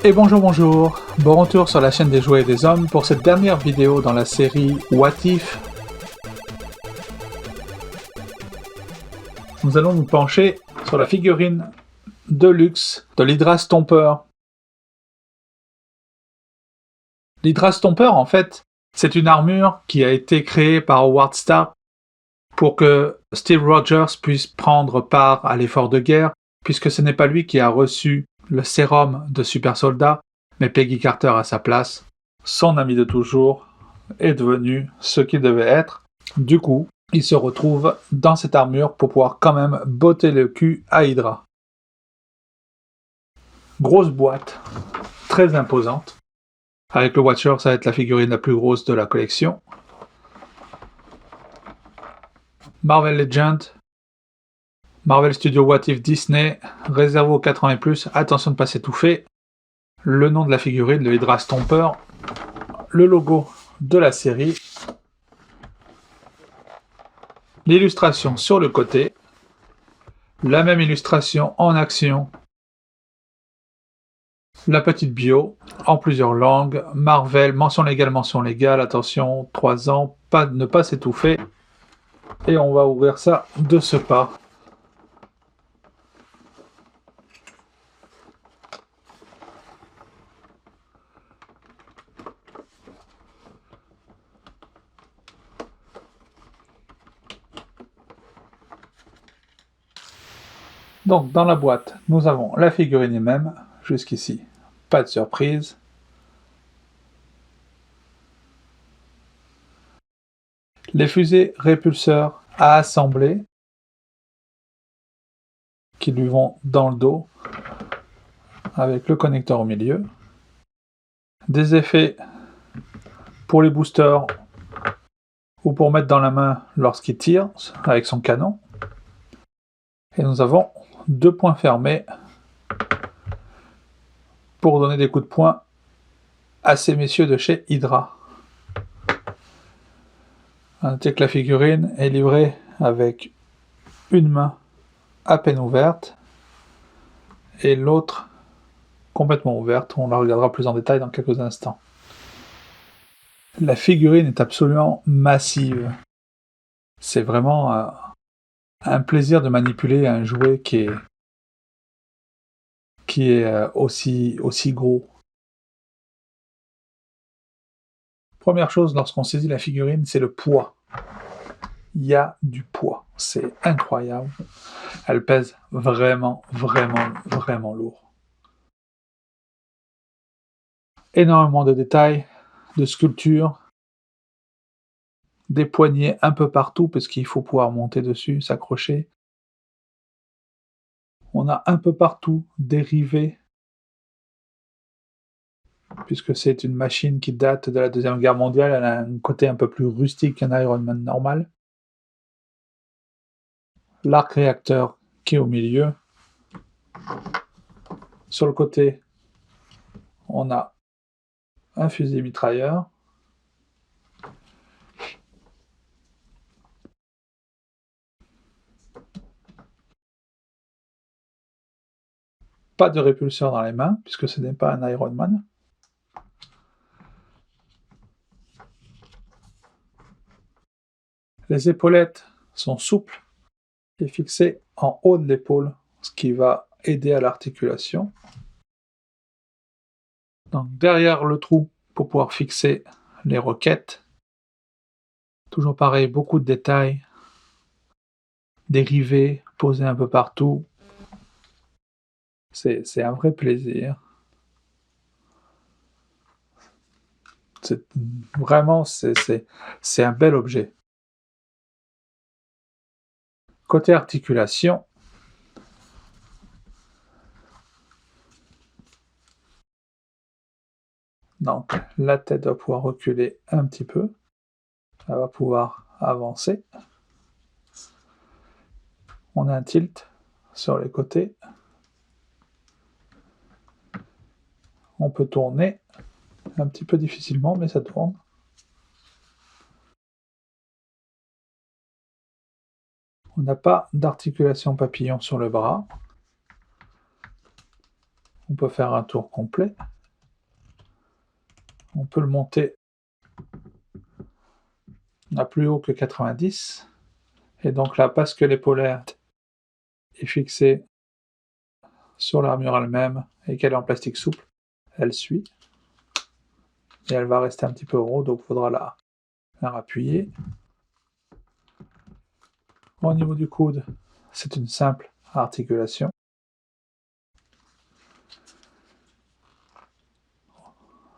Et bonjour, bon retour sur la chaîne des jouets et des hommes pour cette dernière vidéo dans la série What If. Nous allons nous pencher sur la figurine de luxe de l'Hydra Stomper. L'Hydra Stomper, en fait, c'est une armure qui a été créée par Howard Stark pour que Steve Rogers puisse prendre part à l'effort de guerre, puisque ce n'est pas lui qui a reçu le sérum de super soldat, mais Peggy Carter à sa place. Son ami de toujours est devenu ce qu'il devait être. Du coup, il se retrouve dans cette armure pour pouvoir quand même botter le cul à Hydra. Grosse boîte, très imposante. Avec le Watcher, ça va être la figurine la plus grosse de la collection. Marvel Legend, Marvel Studio What If Disney, réservé aux 4 ans et plus, attention de ne pas s'étouffer. Le nom de la figurine, le Hydra Stomper, le logo de la série, l'illustration sur le côté, la même illustration en action, la petite bio en plusieurs langues, Marvel, mention légale, attention, 3 ans, ne pas s'étouffer. Et on va ouvrir ça de ce pas. Donc dans la boîte, nous avons la figurine elle-même, jusqu'ici, pas de surprise. Les fusées répulseurs à assembler, qui lui vont dans le dos, avec le connecteur au milieu. Des effets pour les boosters, ou pour mettre dans la main lorsqu'il tire, avec son canon. Et nous avons 2 points fermés, pour donner des coups de poing à ces messieurs de chez Hydra. Notez que la figurine est livrée avec une main à peine ouverte et l'autre complètement ouverte. On la regardera plus en détail dans quelques instants. La figurine est absolument massive. C'est vraiment un plaisir de manipuler un jouet qui est aussi gros. Première chose lorsqu'on saisit la figurine, c'est le poids. Il y a du poids, c'est incroyable. Elle pèse vraiment lourd. Énormément de détails, de sculptures, des poignées un peu partout parce qu'il faut pouvoir monter dessus, s'accrocher. On a un peu partout des rivets, puisque c'est une machine qui date de la Deuxième Guerre mondiale, elle a un côté un peu plus rustique qu'un Iron Man normal. L'arc réacteur qui est au milieu. Sur le côté, on a un fusil mitrailleur. Pas de répulseur dans les mains, puisque ce n'est pas un Iron Man. Les épaulettes sont souples et fixées en haut de l'épaule, ce qui va aider à l'articulation. Donc derrière le trou, pour pouvoir fixer les roquettes. Toujours pareil, beaucoup de détails. Des rivets posés un peu partout. C'est un vrai plaisir. Vraiment, c'est un bel objet. Côté articulation, donc la tête va pouvoir reculer un petit peu. Elle va pouvoir avancer. On a un tilt sur les côtés. On peut tourner un petit peu difficilement, mais ça tourne. On n'a pas d'articulation papillon sur le bras. On peut faire un tour complet. On peut le monter à plus haut que 90. Et donc là, parce que l'épaulette est fixée sur l'armure elle-même et qu'elle est en plastique souple, elle suit. Et elle va rester un petit peu en haut, donc il faudra la appuyer. Au niveau du coude, c'est une simple articulation.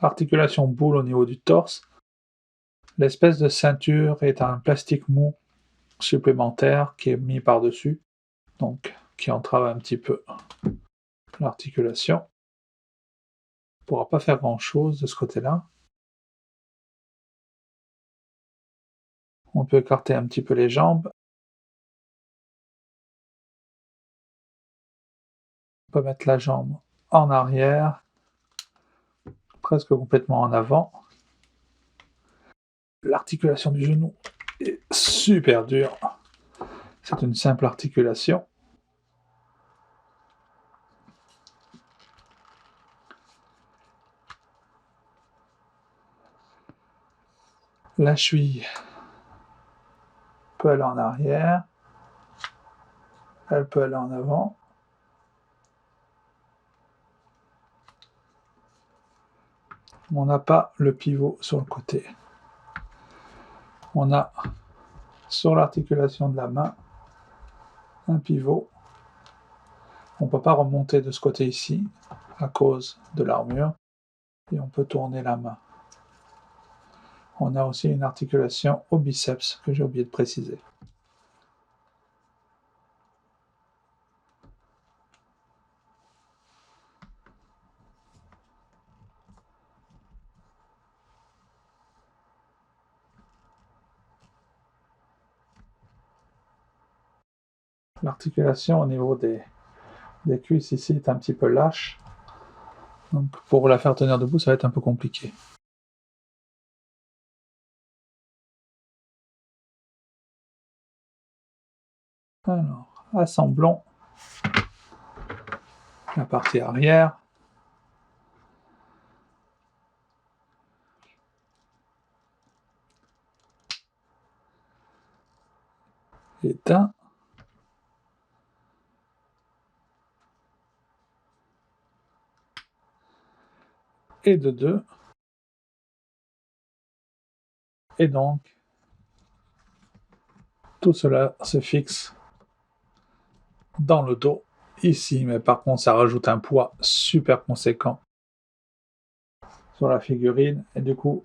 Articulation boule au niveau du torse. L'espèce de ceinture est un plastique mou supplémentaire qui est mis par-dessus, donc qui entrave un petit peu l'articulation. On ne pourra pas faire grand-chose de ce côté-là. On peut écarter un petit peu les jambes. On peut mettre la jambe en arrière, presque complètement en avant. L'articulation du genou est super dure. C'est une simple articulation. La cheville peut aller en arrière, elle peut aller en avant. On n'a pas le pivot sur le côté. On a sur l'articulation de la main un pivot. On ne peut pas remonter de ce côté ici à cause de l'armure et on peut tourner la main. On a aussi une articulation au biceps que j'ai oublié de préciser. L'articulation au niveau des cuisses ici est un petit peu lâche. Donc pour la faire tenir debout, ça va être un peu compliqué. Alors, assemblons la partie arrière. Et d'un. Et de deux. Et donc, tout cela se fixe dans le dos ici, mais par contre ça rajoute un poids super conséquent sur la figurine et du coup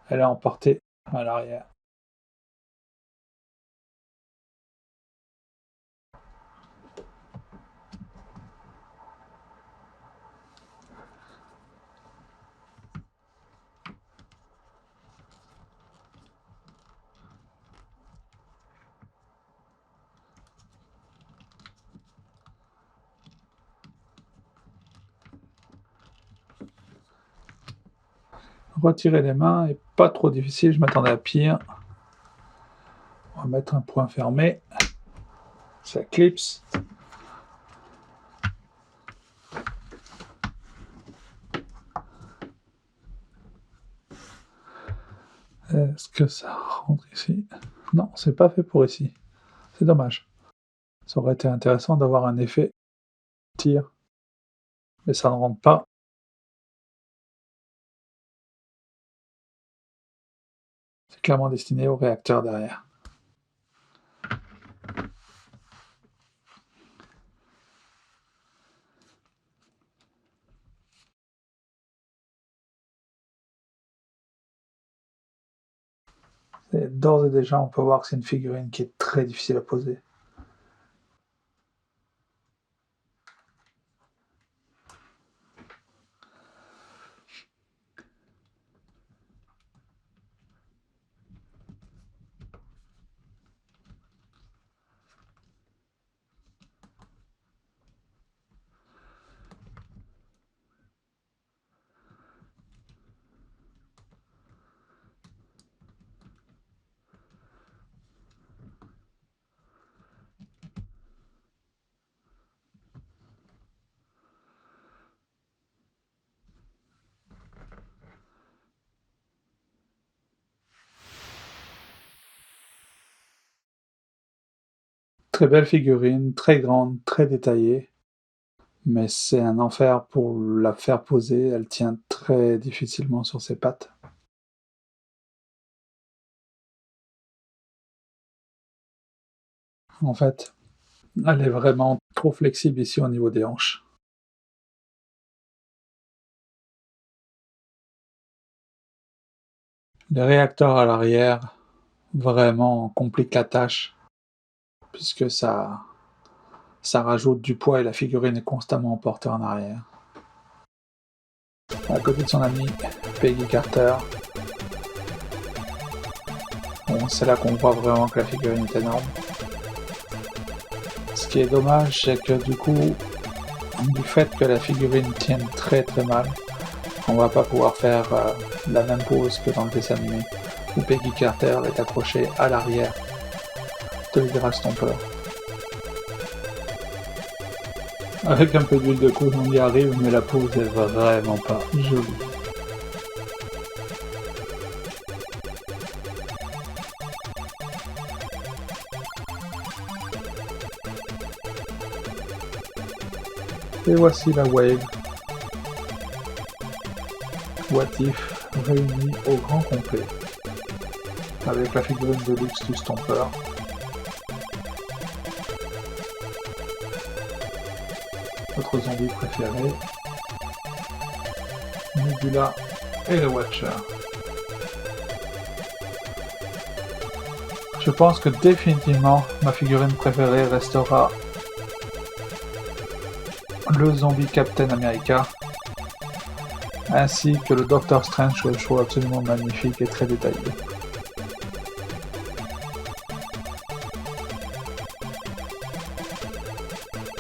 elle est emportée à l'arrière. Retirer les mains est pas trop difficile, je m'attendais à pire. On va mettre un point fermé, ça clipse. Est-ce que ça rentre ici? Non, c'est pas fait pour ici. C'est dommage. Ça aurait été intéressant d'avoir un effet tir, mais ça ne rentre pas. C'est clairement destiné au réacteur derrière. Et d'ores et déjà, on peut voir que c'est une figurine qui est très difficile à poser. Très belle figurine, très grande, très détaillée, mais c'est un enfer pour la faire poser, elle tient très difficilement sur ses pattes. En fait, elle est vraiment trop flexible ici au niveau des hanches. Les réacteurs à l'arrière vraiment compliquent la tâche, puisque ça rajoute du poids et la figurine est constamment emportée en arrière. À côté de son amie Peggy Carter, bon, c'est là qu'on voit vraiment que la figurine est énorme. Ce qui est dommage, c'est que du coup, du fait que la figurine tienne très très mal, on va pas pouvoir faire la même pose que dans le dessin animé, où Peggy Carter est accrochée à l'arrière de l'Hydra Stomper. Avec un peu d'huile de coude, on y arrive, mais la pose est vraiment pas jolie. Et voici la Wave. What If réunie au grand complet, avec la figurine de luxe du Stomper. Notre zombie préféré, Nebula et le Watcher. Je pense que définitivement ma figurine préférée restera le zombie Captain America, ainsi que le Doctor Strange que je trouve absolument magnifique et très détaillé.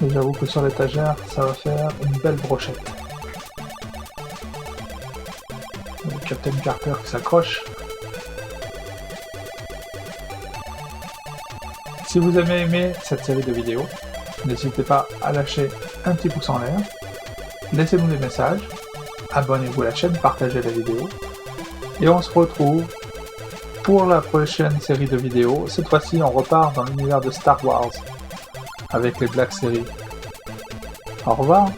Et j'avoue que sur l'étagère, ça va faire une belle brochette. Le Captain Carter qui s'accroche. Si vous avez aimé cette série de vidéos, n'hésitez pas à lâcher un petit pouce en l'air, laissez-nous des messages, abonnez-vous à la chaîne, partagez la vidéo, et on se retrouve pour la prochaine série de vidéos. Cette fois-ci, on repart dans l'univers de Star Wars, avec les Black Series. Au revoir!